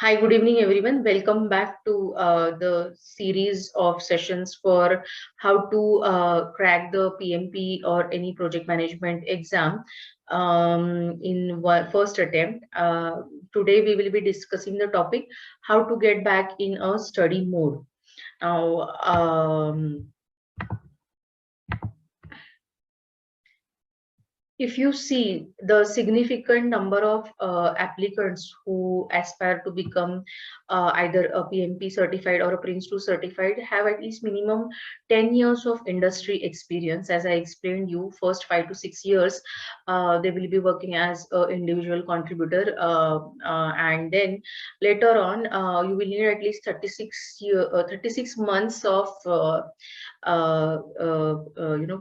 Hi, good evening, everyone. Welcome back to the series of sessions for how to crack the PMP or any project management exam in first attempt. Today, we will be discussing the topic how to get back in a study mode. Now, if you see the significant number of applicants who aspire to become either a PMP certified or a Prince2 certified have at least minimum 10 years of industry experience. As I explained you, first 5 to 6 years, they will be working as an individual contributor, and then later on, you will need at least 36 months of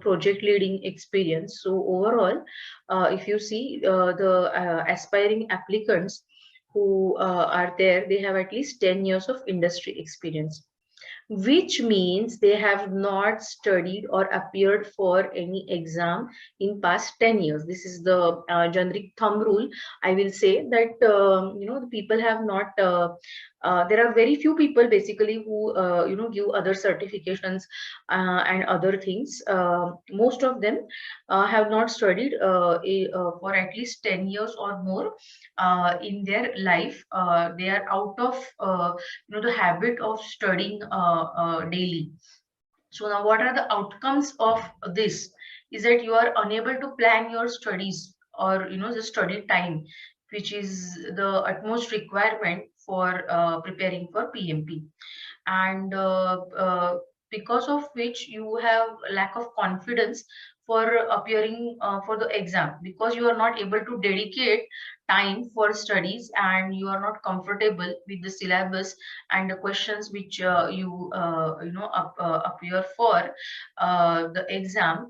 project leading experience. So overall, if you see the aspiring applicants who are there, they have at least 10 years of industry experience, which means they have not studied or appeared for any exam in past 10 years. This is the generic thumb rule. I will say that the people have not there are very few people basically who give other certifications and other things. Most of them have not studied for at least 10 years or more in their life. They are out of the habit of studying daily. So now what are the outcomes of this is that you are unable to plan your studies or the study time, which is the utmost requirement for preparing for PMP. And because of which you have lack of confidence for appearing for the exam, because you are not able to dedicate time for studies and you are not comfortable with the syllabus and the questions which appear for the exam.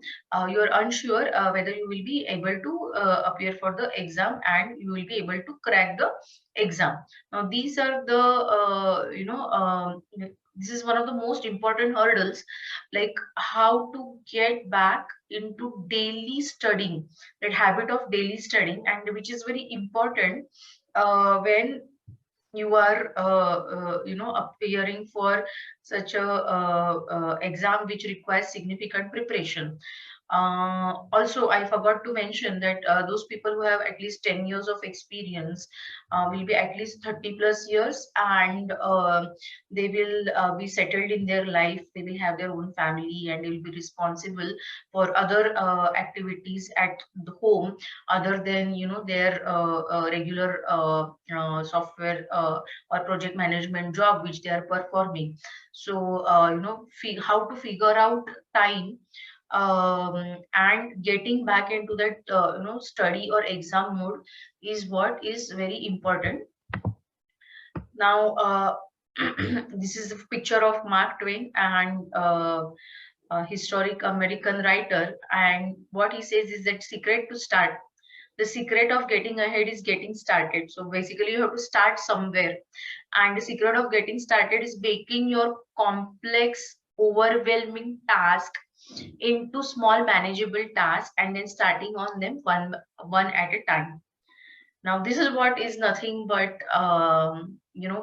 You are unsure whether you will be able to appear for the exam and you will be able to crack the exam. Now these are the this is one of the most important hurdles, like how to get back into daily studying, that habit of daily studying, and which is very important when you are appearing for such a exam which requires significant preparation. Also, I forgot to mention that those people who have at least 10 years of experience will be at least 30 plus years, and they will be settled in their life. They will have their own family and they will be responsible for other activities at the home other than their regular software or project management job which they are performing. So how to figure out time and getting back into that study or exam mode is what is very important. Now this is a picture of Mark Twain, and a historic American writer, and what he says is that secret to start, the secret of getting ahead is getting started. So basically you have to start somewhere, and the secret of getting started is breaking your complex overwhelming task into small manageable tasks and then starting on them one at a time. Now this is what is nothing but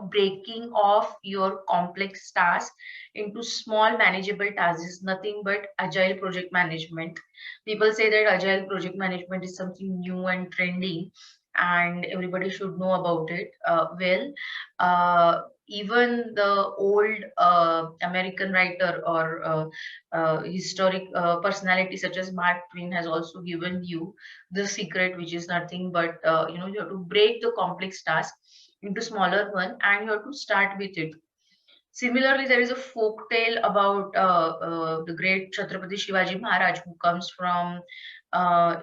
breaking off your complex task into small manageable tasks is nothing but agile project management. People say that agile project management is something new and trendy and everybody should know about it. Even the old American writer or historic personality such as Mark Twain has also given you the secret, which is nothing but you have to break the complex task into smaller one and you have to start with it. Similarly, there is a folk tale about the great Chhatrapati Shivaji Maharaj, who comes from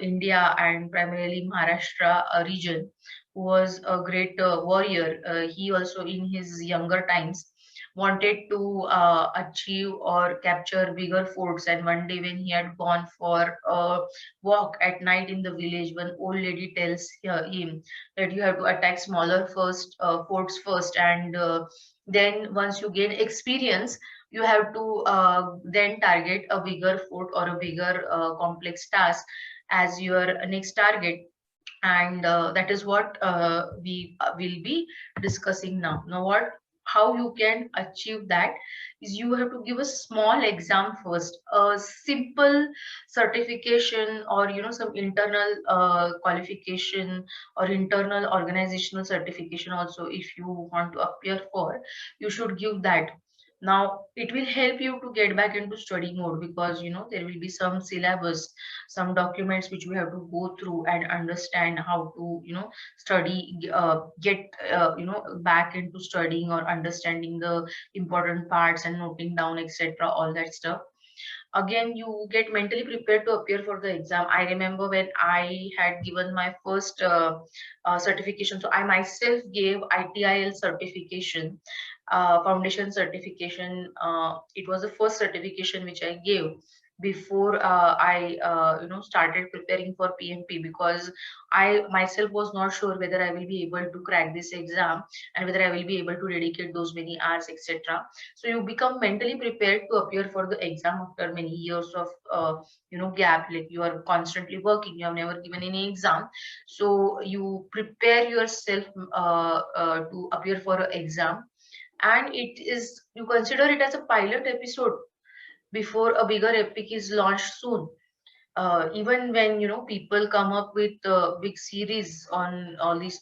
India and primarily Maharashtra region, who was a great warrior. He also, in his younger times, wanted to achieve or capture bigger forts. And one day, when he had gone for a walk at night in the village, one old lady tells him that you have to attack smaller forts first, and then once you gain experience you have to then target a bigger fort or a bigger complex task as your next target. and that is what we will be discussing now. How you can achieve that is you have to give a small exam first, a simple certification, or some internal qualification, or internal organizational certification also. If you want to appear for, you should give that. Now it will help you to get back into study mode, because there will be some syllabus, some documents which we have to go through and understand how to study, get back into studying or understanding the important parts and noting down, etc., all that stuff. Again, you get mentally prepared to appear for the exam. I remember when I had given my first certification, so I myself gave ITIL certification, foundation certification. It was the first certification which I gave before I started preparing for PMP, because I myself was not sure whether I will be able to crack this exam and whether I will be able to dedicate those many hours, etc. So you become mentally prepared to appear for the exam after many years of gap. Like, you are constantly working, you have never given any exam, so you prepare yourself to appear for an exam. And it is, you consider it as a pilot episode before a bigger epic is launched soon. Even when people come up with big series on all these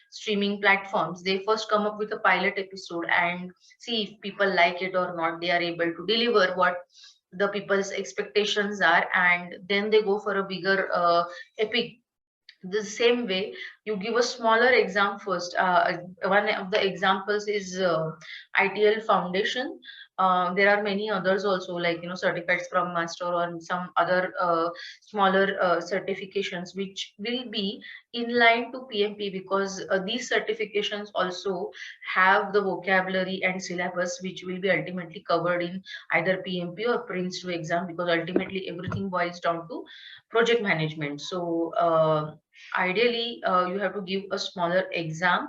streaming platforms, they first come up with a pilot episode and see if people like it or not. They are able to deliver what the people's expectations are, and then they go for a bigger epic. The same way, you give a smaller exam first. One of the examples is ITL Foundation. There are many others also, like certified Scrum Master, or some other smaller certifications which will be in line to PMP, because these certifications also have the vocabulary and syllabus which will be ultimately covered in either PMP or Prince 2 exam, because ultimately everything boils down to project management. So ideally, you have to give a smaller exam,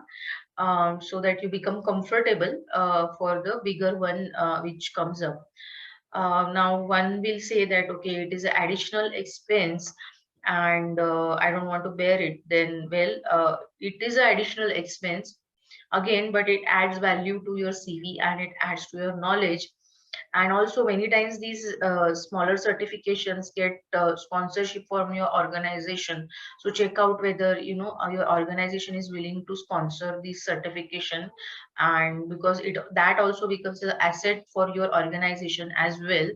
so that you become comfortable for the bigger one which comes up. Now one will say that, okay, it is an additional expense, and I don't want to bear it. Then, well, it is an additional expense again, but it adds value to your CV and it adds to your knowledge. And also many times these smaller certifications get sponsorship from your organization. So check out whether your organization is willing to sponsor this certification, and because it that also becomes an asset for your organization as well,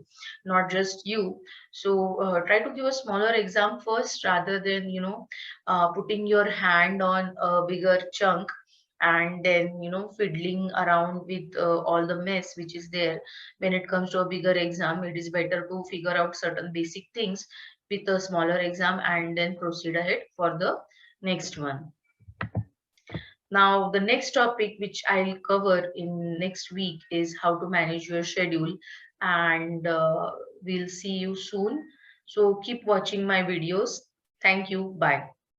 not just you. So try to give a smaller exam first, rather than putting your hand on a bigger chunk, and then fiddling around with all the mess which is there. When it comes to a bigger exam, it is better to figure out certain basic things with a smaller exam and then proceed ahead for the next one. Now, the next topic which I'll cover in next week is how to manage your schedule, and we'll see you soon. So keep watching my videos. Thank you. Bye.